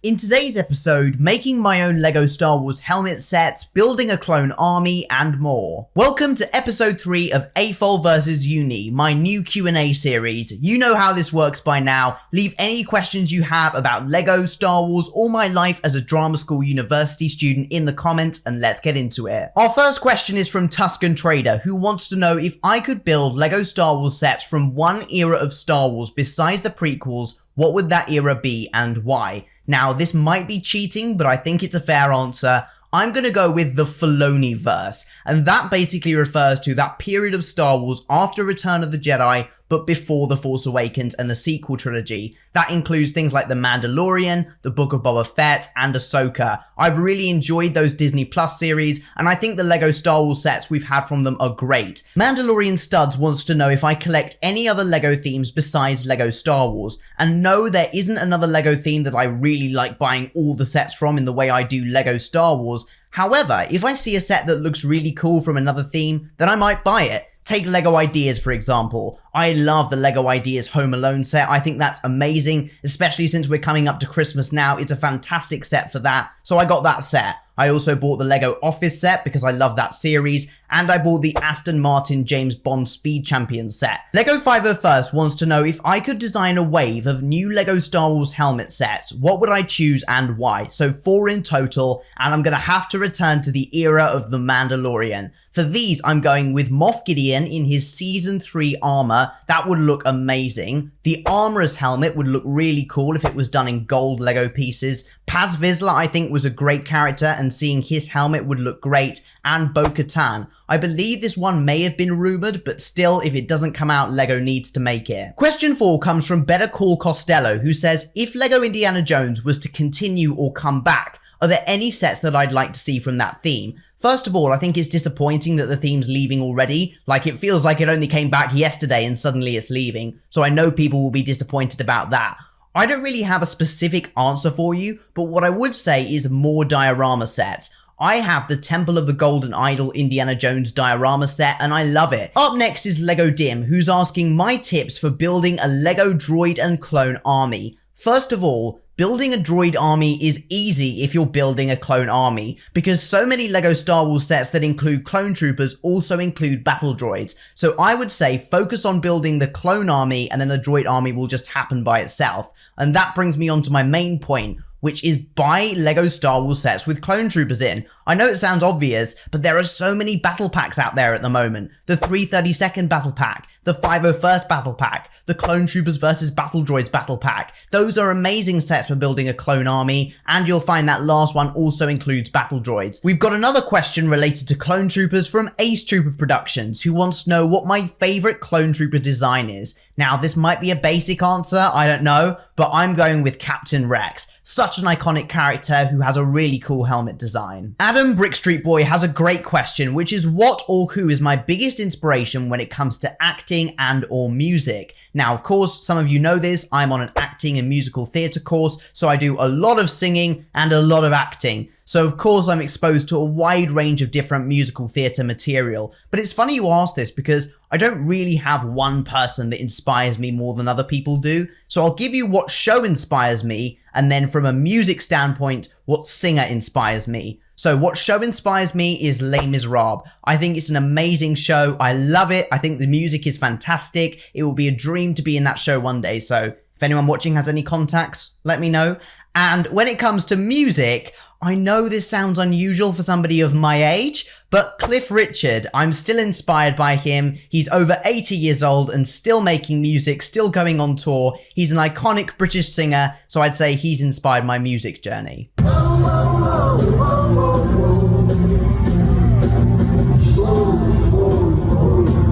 In today's episode, making my own LEGO Star Wars helmet sets, building a clone army, and more. Welcome to episode 3 of AFOL vs Uni, my new Q&A series. You know how this works by now. Leave any questions you have about LEGO, Star Wars, or my life as a drama school university student in the comments, and let's get into it. Our first question is from Tuscan Trader, who wants to know if I could build LEGO Star Wars sets from one era of Star Wars besides the prequels, what would that era be and why? Now, this might be cheating, but I think it's a fair answer. I'm going to go with the Filoni-verse, and that basically refers to that period of Star Wars after Return of the Jedi, but before The Force Awakens and the sequel trilogy. That includes things like The Mandalorian, The Book of Boba Fett, and Ahsoka. I've really enjoyed those Disney Plus series, and I think the LEGO Star Wars sets we've had from them are great. Mandalorian Studs wants to know if I collect any other LEGO themes besides LEGO Star Wars. And no, there isn't another LEGO theme that I really like buying all the sets from in the way I do LEGO Star Wars. However, if I see a set that looks really cool from another theme, then I might buy it. Take LEGO Ideas, for example. I love the LEGO Ideas Home Alone set. I think that's amazing, especially since we're coming up to Christmas now. It's a fantastic set for that, so I got that set. I also bought the LEGO Office set because I love that series, and I bought the Aston Martin James Bond Speed Champion set. LEGO 501st wants to know if I could design a wave of new LEGO Star Wars helmet sets, what would I choose and why? So 4 in total, and I'm gonna have to return to the era of The Mandalorian. For these, I'm going with Moff Gideon in his Season 3 armor. That would look amazing. The Armorer's helmet would look really cool if it was done in gold LEGO pieces. Paz Vizsla, I think, was a great character, and seeing his helmet would look great. And Bo-Katan. I believe this one may have been rumored, but still, if it doesn't come out, LEGO needs to make it. Question 4 comes from Better Call Costello, who says, if LEGO Indiana Jones was to continue or come back, are there any sets that I'd like to see from that theme? First of all, I think it's disappointing that the theme's leaving already. Like, it feels like it only came back yesterday and suddenly it's leaving, so I know people will be disappointed about that. I don't really have a specific answer for you, but what I would say is more diorama sets. I have the Temple of the Golden Idol Indiana Jones diorama set, and I love it. Up next is Lego Dim, who's asking my tips for building a LEGO droid and clone army. First of all, building a droid army is easy if you're building a clone army, because so many LEGO Star Wars sets that include clone troopers also include battle droids. So I would say focus on building the clone army, and then the droid army will just happen by itself. And that brings me on to my main point, which is buy LEGO Star Wars sets with clone troopers in. I know it sounds obvious, but there are so many battle packs out there at the moment. The 332nd battle pack, the 501st battle pack, the Clone Troopers vs Battle Droids battle pack. Those are amazing sets for building a clone army, and you'll find that last one also includes battle droids. We've got another question related to clone troopers from Ace Trooper Productions, who wants to know what my favorite clone trooper design is. Now, this might be a basic answer, I don't know, but I'm going with Captain Rex. Such an iconic character who has a really cool helmet design. Adam Brick Street Boy has a great question, which is what or who is my biggest inspiration when it comes to acting and or music? Now, of course, some of you know this, I'm on an acting and musical theatre course, so I do a lot of singing and a lot of acting. So of course I'm exposed to a wide range of different musical theatre material. But it's funny you ask this because I don't really have one person that inspires me more than other people do. So I'll give you what show inspires me, and then from a music standpoint, what singer inspires me. So what show inspires me is Les Miserables. I think it's an amazing show. I love it. I think the music is fantastic. It will be a dream to be in that show one day. So if anyone watching has any contacts, let me know. And when it comes to music, I know this sounds unusual for somebody of my age, but Cliff Richard, I'm still inspired by him. He's over 80 years old and still making music, still going on tour. He's an iconic British singer, so I'd say he's inspired my music journey.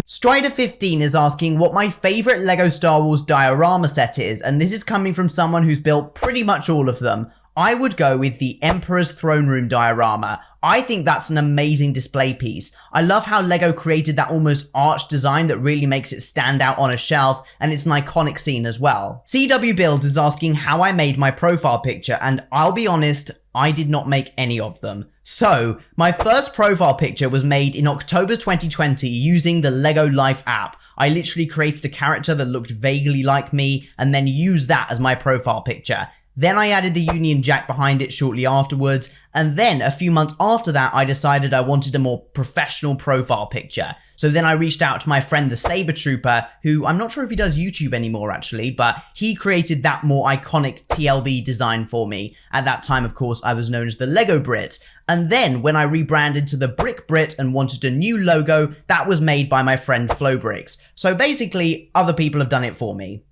Strider15 is asking what my favorite LEGO Star Wars diorama set is, and this is coming from someone who's built pretty much all of them. I would go with the Emperor's Throne Room diorama. I think that's an amazing display piece. I love how LEGO created that almost arch design that really makes it stand out on a shelf, and it's an iconic scene as well. CW Builds is asking how I made my profile picture, and I'll be honest, I did not make any of them. So, my first profile picture was made in October 2020 using the LEGO Life app. I literally created a character that looked vaguely like me and then used that as my profile picture. Then I added the Union Jack behind it shortly afterwards, and then a few months after that I decided I wanted a more professional profile picture. So then I reached out to my friend the Saber Trooper, who I'm not sure if he does YouTube anymore actually, but he created that more iconic TLB design for me. At that time, of course, I was known as the Lego Brit. And then when I rebranded to the Brick Brit and wanted a new logo, that was made by my friend Flowbricks. So basically, other people have done it for me.